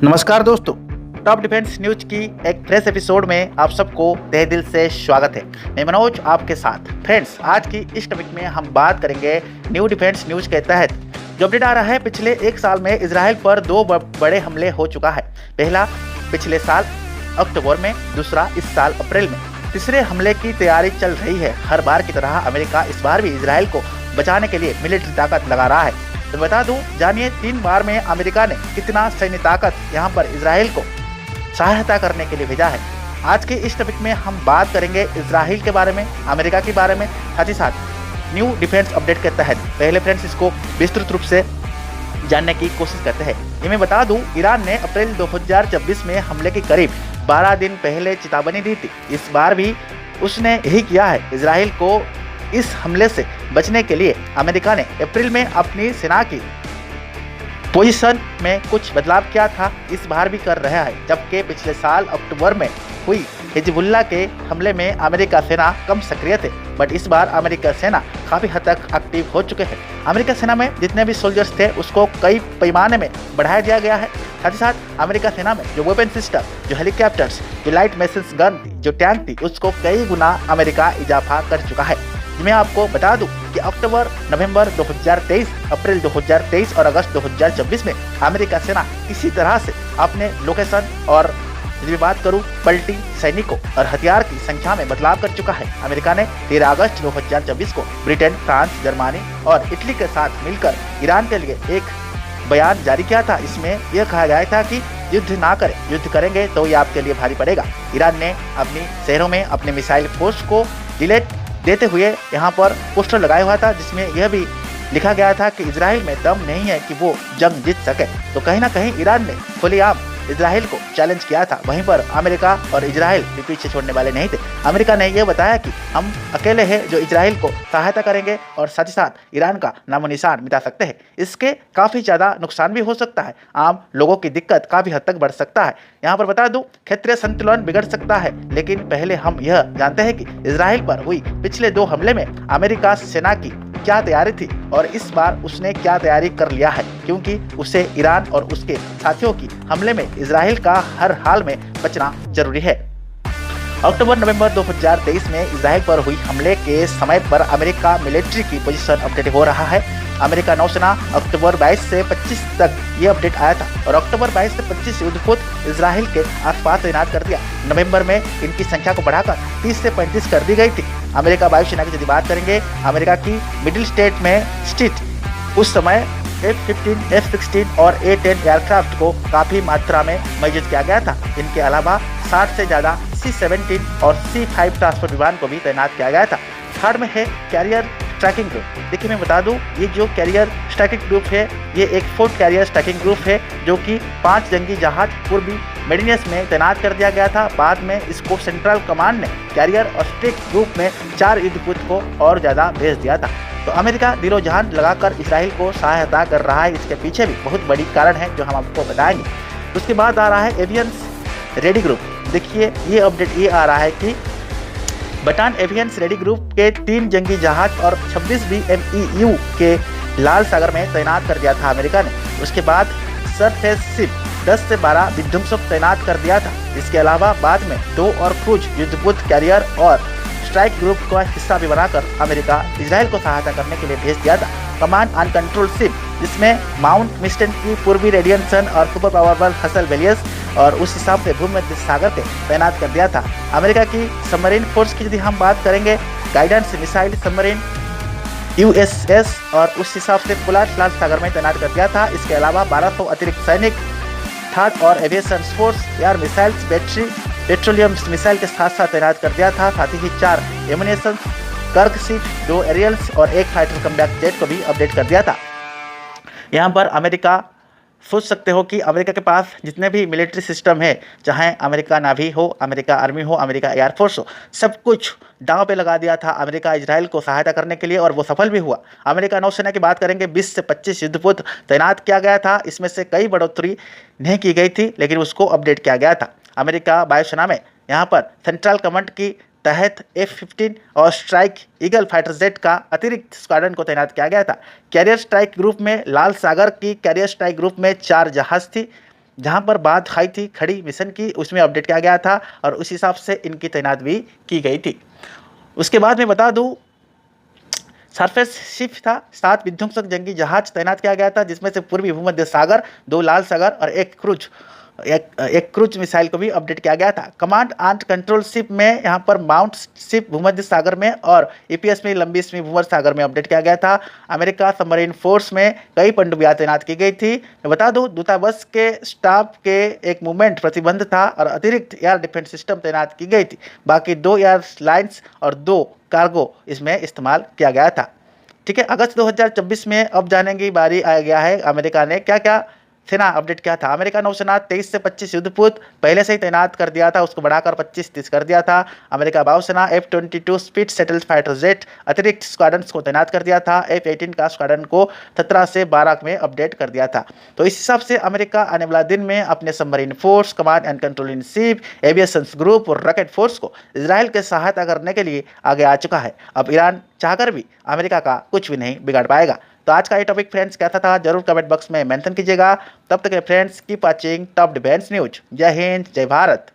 नमस्कार दोस्तों, top defence news की एक फ्रेश एपिसोड में आप सबको तहे दिल से स्वागत है। मैं मनोज आपके साथ। फ्रेंड्स, आज की इस टॉपिक में हम बात करेंगे न्यू डिफेंस न्यूज के तहत जो अपडेट आ रहा है। पिछले एक साल में इजराइल पर दो बड़े हमले हो चुका है। पहला पिछले साल अक्टूबर में, दूसरा इस साल अप्रैल में। तीसरे हमले की तैयारी चल रही है। हर बार की तरह अमेरिका इस बार भी इजराइल को बचाने के लिए मिलिट्री ताकत लगा रहा है। तो बता दूं, जानिए 3 बार में अमेरिका ने कितना सैन्य ताकत यहां पर इजराइल को सहायता करने के लिए भेजा है। आज के इस टॉपिक में हम बात करेंगे इजराइल के बारे में, अमेरिका के बारे में, साथ ही साथ न्यू डिफेंस अपडेट के तहत। पहले फ्रेंड्स, इसको विस्तृत रूप से जानने की कोशिश करते हैं। ये मैं बता दूं, ईरान ने अप्रैल 2024 में हमले के करीब 12 दिन पहले चेतावनी दी थी। इस बार भी उसने यही किया है। इजराइल को इस हमले से बचने के लिए अमेरिका ने अप्रैल में अपनी सेना की पोजीशन में कुछ बदलाव किया था। इस बार भी कर रहा है, जबकि पिछले साल अक्टूबर में हुई हिजबुल्लाह के हमले में अमेरिका सेना कम सक्रिय थे, बट इस बार अमेरिका सेना काफ़ी हद तक एक्टिव हो चुके हैं। अमेरिका सेना में जितने भी सोल्जर्स थे उसको कई पैमाने में बढ़ाया दिया गया है। साथ ही साथ अमेरिका सेना में जो वेपन सिस्टम, जो हेलीकॉप्टर्स, जो लाइट मशीन गन थी, जो टैंक थी, उसको कई गुना अमेरिका इजाफा कर चुका है। मैं आपको बता दूं कि अक्टूबर, नवंबर 2023, अप्रैल 2023 और अगस्त 2024 में अमेरिका सेना इसी तरह से अपने लोकेशन और यदि बात करूं पलटी सैनिकों और हथियार की संख्या में बदलाव कर चुका है। अमेरिका ने 13 अगस्त 2024 को ब्रिटेन, फ्रांस, जर्मनी और इटली के साथ मिलकर ईरान के लिए एक बयान जारी किया था। इसमें यह कहा गया था कि युद्ध ना करें, युद्ध करेंगे तो ये आपके लिए भारी पड़ेगा। ईरान ने अपनी शहरों में अपने मिसाइल फोर्स को डिलेट देते हुए यहाँ पर पोस्टर लगाया हुआ था, जिसमें यह भी लिखा गया था कि इजराइल में दम नहीं है कि वो जंग जीत सके। तो कहीं ना कहीं ईरान ने खुलेआम इजराइल को चैलेंज किया था। वहीं पर अमेरिका और इजराइल भी पीछे छोड़ने वाले नहीं थे। अमेरिका ने यह बताया कि हम अकेले हैं जो इजराइल को सहायता करेंगे और साथ ही साथ ईरान का नामो निशान मिटा सकते हैं। इसके काफ़ी ज़्यादा नुकसान भी हो सकता है, आम लोगों की दिक्कत काफ़ी हद तक बढ़ सकता है। यहाँ पर बता दूं, क्षेत्रीय संतुलन बिगड़ सकता है। लेकिन पहले हम यह जानते हैं कि इजराइल पर हुई पिछले 2 हमले में अमेरिका सेना की क्या तैयारी थी और इस बार उसने क्या तैयारी कर लिया है, क्योंकि उसे ईरान और उसके साथियों की हमले में इजराइल का हर हाल में बचना जरूरी है। अक्टूबर नवंबर 2023 में इजराइल पर हुई हमले के समय पर अमेरिका मिलिट्री की पोजीशन अपडेट हो रहा है। अमेरिका नौसेना अक्टूबर 22 से 25 तक ये अपडेट आया था और अक्टूबर 22 से 25 युद्धपोत इजराइल के आसपास तैनात कर दिया। नवंबर में इनकी संख्या को बढ़ाकर 30 से 35 कर दी गई थी। अमेरिका वायुसेना की यदि बात करेंगे, अमेरिका की मिडिल स्टेट में स्थित उस समय F-15, F-16 और A-10 एयरक्राफ्ट को काफ़ी मात्रा में मौजूद किया गया था। इनके अलावा 60 से ज़्यादा C-17 और C-5 ट्रांसपोर्ट विमान को भी तैनात किया गया था। थर्ड में है कैरियर स्ट्राइकिंग ग्रुप। देखिए, मैं बता दूं, ये जो कैरियर स्ट्राइकिंग ग्रुप है, ये एक 4 कैरियर स्ट्राइकिंग ग्रुप है जो कि 5 जंगी जहाज पूर्वी मेडिनियस में तैनात कर दिया गया था। बाद में इसको सेंट्रल कमांड ने कैरियर और स्ट्राइक ग्रुप में 4 युद्धपोत को और ज़्यादा भेज दिया था। तो अमेरिका दिलो जहान लगाकर इसराइल को सहायता कर रहा है। इसके पीछे भी बहुत बड़ी कारण है जो हम आपको बताएंगे। उसके बाद आ रहा है एवियंस रेडी ग्रुप। देखिए, ये अपडेट ये आ रहा है कि बटान एवियंस रेडी ग्रुप के 3 जंगी जहाज और 26 BMEU के लाल सागर में तैनात कर दिया था अमेरिका ने। उसके बाद सरफेस शिप 10 से 12 विध्वंसक तैनात कर दिया था। इसके अलावा बाद में 2 और क्रूज युद्धपोत कैरियर और स्ट्राइक ग्रुप का हिस्सा भी बनाकर अमेरिका इजराइल को सहायता करने के लिए भेज दिया था। कमांड एंड कंट्रोल शिप, जिसमें माउंट मिस्टन की पूर्वी रेडियंसन और सुपर पावरफुल हसल वेलियस और उस हिसाब से भूमध्य सागर पे तैनात कर दिया था। अमेरिका की सबमरीन फोर्स की यदि हम बात करेंगे, गाइडेंस मिसाइल सबमरीन USS और उस हिसाब से पोलार लाल सागर में तैनात कर दिया था। इसके अलावा 1200 अतिरिक्त सैनिक थर्ड और aviation force air missiles, battery, petroleum missile के साथ साथ तैनात कर दिया था। साथ ही 4 एमुनेशन कर्क शिप, 2 एरियल्स और 1 फाइटर कम्बैट जेट को भी अपडेट कर दिया था। यहाँ पर अमेरिका सोच सकते हो कि अमेरिका के पास जितने भी मिलिट्री सिस्टम है, चाहे अमेरिका नावी हो, अमेरिका आर्मी हो, अमेरिका एयरफोर्स हो, सब कुछ दांव पे लगा दिया था अमेरिका इजराइल को सहायता करने के लिए और वो सफल भी हुआ। अमेरिका नौसेना की बात करेंगे, 20 से 25 युद्धपोत तैनात किया गया था। इसमें से कई बढ़ोतरी नहीं की गई थी, लेकिन उसको अपडेट किया गया था। अमेरिका वायुसेना में यहाँ पर सेंट्रल कमांड की तहत F-15 और स्ट्राइक ईगल फाइटर जेट का अतिरिक्त स्क्वाड्रन को तैनात किया गया था। कैरियर स्ट्राइक ग्रुप में लाल सागर की कैरियर स्ट्राइक ग्रुप में 4 जहाज थी। जहां पर बात आई थी खड़ी मिशन की, उसमें अपडेट किया गया था और उस हिसाब से इनकी तैनात भी की गई थी। उसके बाद मैं बता दूं, सरफेस शिप था, 7 विध्वंसक जंगी जहाज तैनात किया गया था, जिसमें से पूर्वी भूमध्य सागर, 2 लाल सागर और एक क्रूज मिसाइल को भी अपडेट किया गया था। कमांड एंड कंट्रोल शिप में यहाँ पर माउंट शिप भूमध्य सागर में और ईपीएस में लंबी स्मी भूमध्य सागर में अपडेट किया गया था। अमेरिका सबमरीन फोर्स में कई पनडुब्बियां तैनात की गई थी। मैं बता दूं, दूतावास के स्टाफ के एक मूवमेंट प्रतिबंध था और अतिरिक्त एयर डिफेंस सिस्टम तैनात की गई थी। बाकी 2 एयर लाइन्स और 2 कार्गो इसमें इस्तेमाल किया गया था। ठीक है, अगस्त 2024 में अब जाने की बारी आ गया है। अमेरिका ने क्या क्या सेना अपडेट किया था। अमेरिका नौसेना 23 से 25 युद्धपोत पहले से ही तैनात कर दिया था, उसको बढ़ाकर 25-30 कर दिया था। अमेरिका वायुसेना F-22 speed settle fighter jet अतिरिक्त स्क्वाड्रन को तैनात कर दिया था। F-18 का स्क्वाड्रन को 17 से 12 में अपडेट कर दिया था। तो इस हिसाब से अमेरिका आने वाला दिन में अपने submarine force, command and control in ship, aviation group और रॉकेट फोर्स को इसराइल के सहायता करने के लिए आगे आ चुका है। अब ईरान चाहकर भी अमेरिका का कुछ भी नहीं बिगाड़ पाएगा। तो आज का ये टॉपिक फ्रेंड्स कैसा था जरूर कमेंट बॉक्स में मेंशन कीजिएगा। तब तक friends keep watching top defence news. जय हिंद, जय भारत।